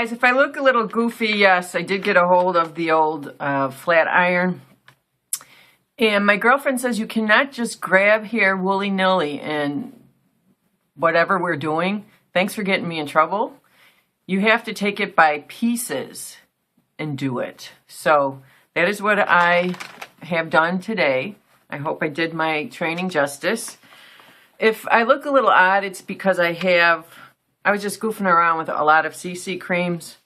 Guys, if I look a little goofy, yes, I did get a hold of the old flat iron. And my girlfriend says you cannot just grab hair willy-nilly and whatever we're doing. Thanks for getting me in trouble. You have to take it by pieces and do it. So that is what I have done today. I hope I did my training justice. If I look a little odd, it's because I was just goofing around with a lot of CC creams,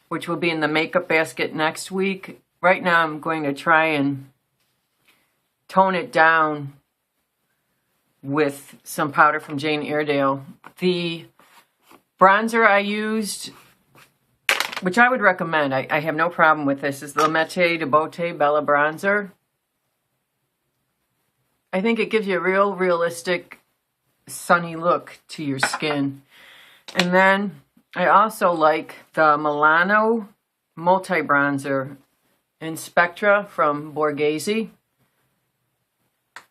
which will be in the makeup basket next week. Right now I'm going to try and tone it down with some powder from Jane Iredale. The bronzer I used, which I would recommend, I have no problem with this, is the Metier de Beaute Bella Bronzer. I think it gives you a real realistic sunny look to your skin. And then I also like the Milano multi-bronzer in Spectra from Borghese.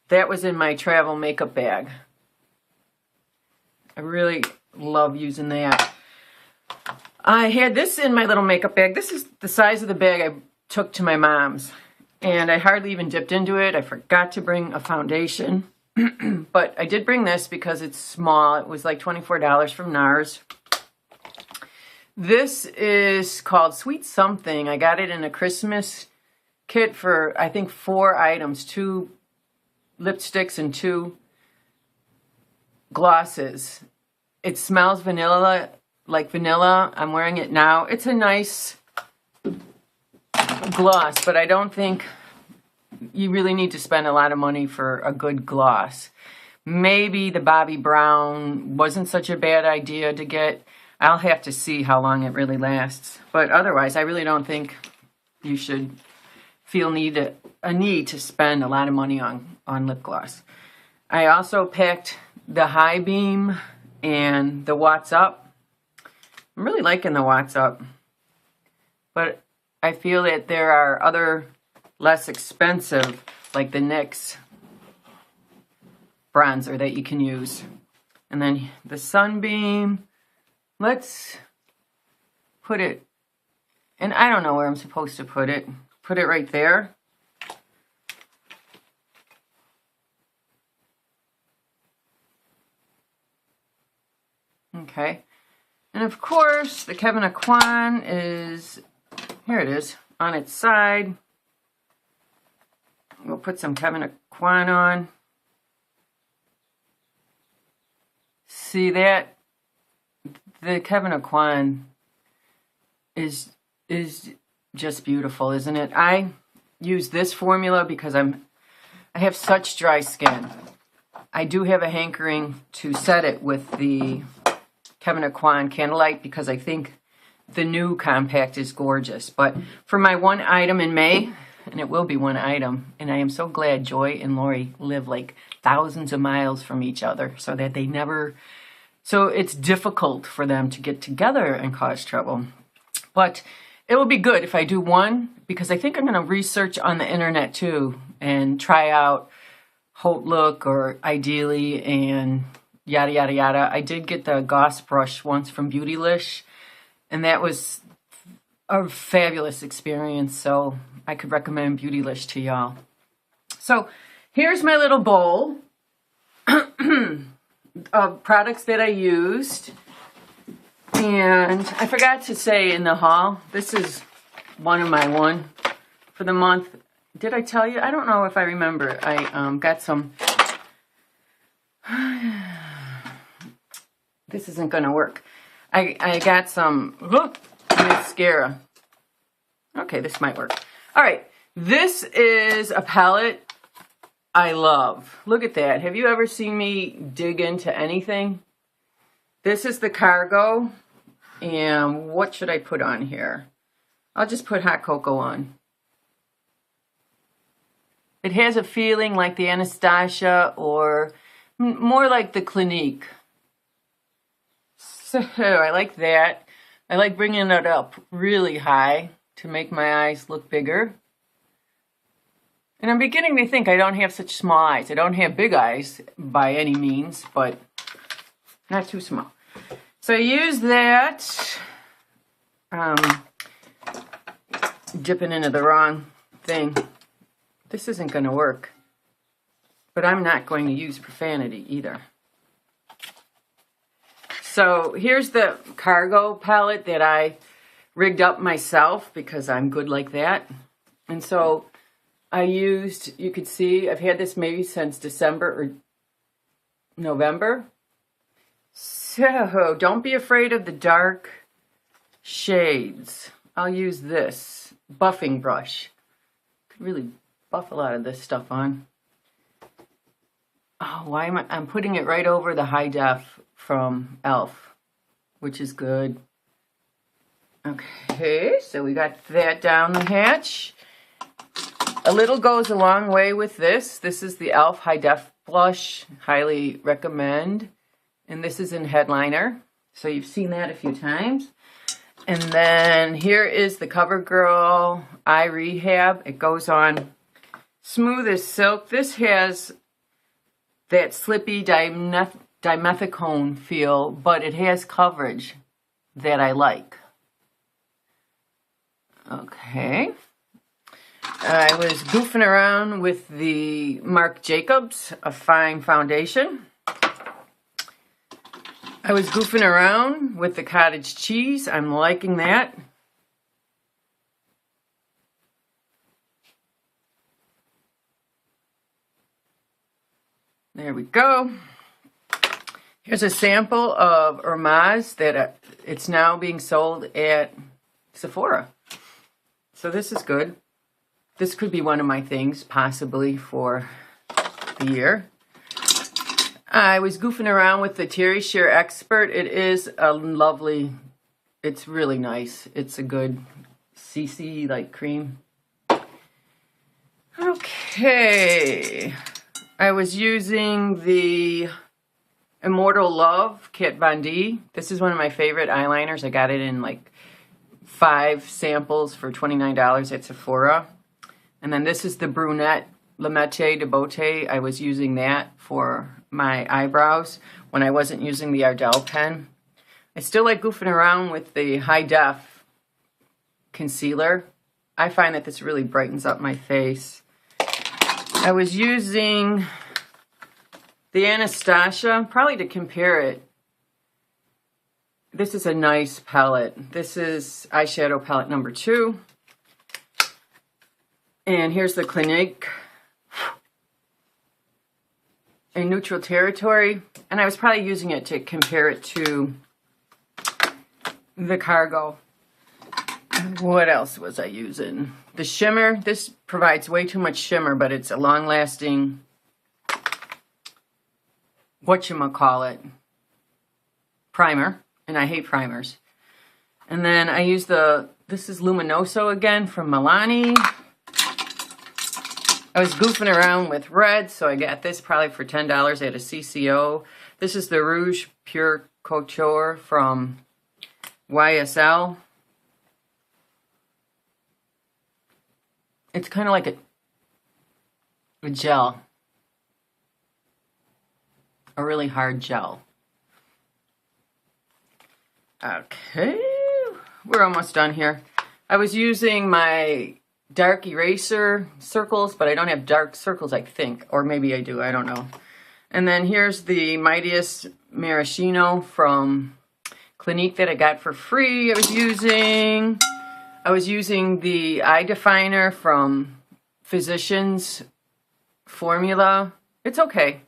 That was in my travel makeup bag. I really love using that. I had this in my little makeup bag. This is the size of the bag I took to my mom's. And I hardly even dipped into it. I forgot to bring a foundation. But I did bring this because it's small. It was like $24 from NARS. This is called Sweet Something. I got it in a Christmas kit for, I think, 4 items. 2 lipsticks and 2 glosses. It smells vanilla, like vanilla. I'm wearing it now. It's a nice gloss, but I don't think you really need to spend a lot of money for a good gloss. Maybe the Bobbi Brown wasn't such a bad idea to get. I'll have to see how long it really lasts. But otherwise, I really don't think you should feel a need to spend a lot of money on lip gloss. I also picked the High Beam and the What's Up. I'm really liking the What's Up. But I feel that there are other less expensive, like the NYX bronzer that you can use. And then the Sunbeam. Let's put it, and I don't know where I'm supposed to put it. Put it right there. Okay. And of course, the Kevyn Aucoin is, here it is, on its side. We'll put some Kevyn Aucoin on. See that? The Kevyn Aucoin is just beautiful, isn't it? I use this formula because I have such dry skin. I do have a hankering to set it with the Kevyn Aucoin Candlit because I think the new compact is gorgeous. But for my one item in May, and it will be one item, and I am so glad Joy and Lori live like thousands of miles from each other so that they never, so it's difficult for them to get together and cause trouble. But it will be good if I do one, because I think I'm going to research on the internet too and try out Haute Look or Ideally and yada yada yada. I did get the Goss brush once from Beautelish, and that was a fabulous experience, so I could recommend Beautelish to y'all. So here's my little bowl of products that I used. And I forgot to say in the haul, this is one of my one for the month. Did I tell you? I don't know if I remember. I got some, this isn't going to work. I got some mascara. Okay, this might work. All right, this is a palette I love. Look at that. Have you ever seen me dig into anything? This is the Cargo. And what should I put on here? I'll just put Hot Cocoa on. It has a feeling like the Anastasia or more like the Clinique. So I like that. I like bringing it up really high to make my eyes look bigger. And I'm beginning to think I don't have such small eyes. I don't have big eyes by any means, but not too small. So I use that. dipping into the wrong thing. This isn't going to work. But I'm not going to use profanity either. So here's the cargo palette that I rigged up myself because I'm good like that. And so I used, you could see, I've had this maybe since December or November. So don't be afraid of the dark shades. I'll use this buffing brush. Could really buff a lot of this stuff on. Oh, why am I'm putting it right over the high def from e.l.f., which is good. Okay, so we got that down the hatch. A little goes a long way with this. This is the e.l.f. High Def Blush. Highly recommend. And this is in Headliner. So you've seen that a few times. And then here is the CoverGirl Eye Rehab. It goes on smooth as silk. This has that slippy dimethicone feel, but it has coverage that I like. Okay. I was goofing around with the Marc Jacobs, a fine foundation. I was goofing around with the Cottage Cheese. I'm liking that. There we go. Here's a sample of Hermes that it's now being sold at Sephora. So this is good. This could be one of my things, possibly, for the year. I was goofing around with the Terry Shear Expert. It is a lovely, it's really nice. It's a good CC like cream. Okay. I was using the Immortal Love Kat Von D. This is one of my favorite eyeliners. I got it in like 5 samples for $29 at Sephora. And then this is the Brunette Metier de Beaute. I was using that for my eyebrows when I wasn't using the Ardell pen. I still like goofing around with the High Def concealer. I find that this really brightens up my face. I was using the Anastasia, probably to compare it. This is a nice palette. This is eyeshadow palette number 2. And here's the Clinique in Neutral Territory. And I was probably using it to compare it to the Cargo. What else was I using? The shimmer. This provides way too much shimmer, but it's a long-lasting, whatchamacallit, primer. And I hate primers. And then I use this is Luminoso again from Milano. I was goofing around with red, so I got this probably for $10 at a CCO. This is the Rouge Pure Couture from YSL. It's kind of like a gel. A really hard gel. Okay, we're almost done here. I was using my dark eraser circles, but I don't have dark circles, I think. Or maybe I do, I don't know. And then here's the Mightiest Maraschino from Clinique that I got for free. I was using the eye definer from Physicians Formula. It's okay.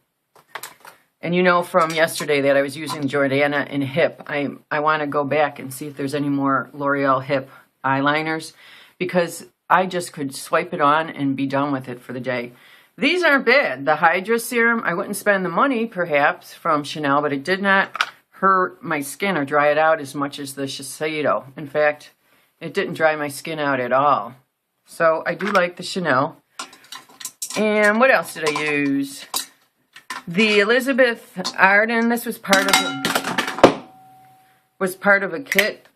And you know from yesterday that I was using Jordana in Hip. I want to go back and see if there's any more L'Oreal Hip eyeliners, because I just could swipe it on and be done with it for the day. These aren't bad. The Hydra Serum, I wouldn't spend the money, perhaps, from Chanel, but it did not hurt my skin or dry it out as much as the Shiseido. In fact, it didn't dry my skin out at all. So I do like the Chanel. And what else did I use? The Elizabeth Arden. This was part of a kit.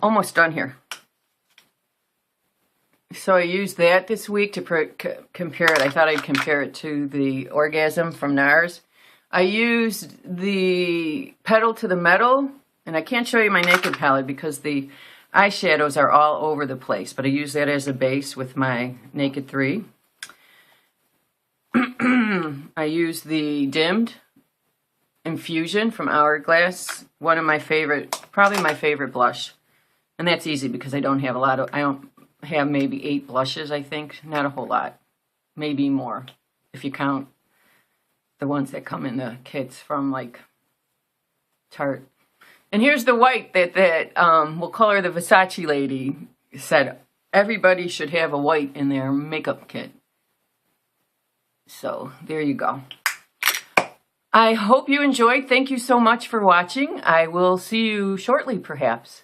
Almost done here. So I used that this week to compare it. I thought I'd compare it to the Orgasm from NARS. I used the Pedal to the Metal And I can't show you my Naked palette because the eyeshadows are all over the place, but I use that as a base with my Naked 3. I use the Dimmed Infusion from Hourglass, one of my favorite, probably my favorite blush. And that's easy because I don't have a lot of, I don't have maybe 8 blushes, I think. Not a whole lot. Maybe more, if you count the ones that come in the kits from, like, Tarte. And here's the white that we'll call her the Versace lady, said everybody should have a white in their makeup kit. So, there you go. I hope you enjoyed. Thank you so much for watching. I will see you shortly, perhaps.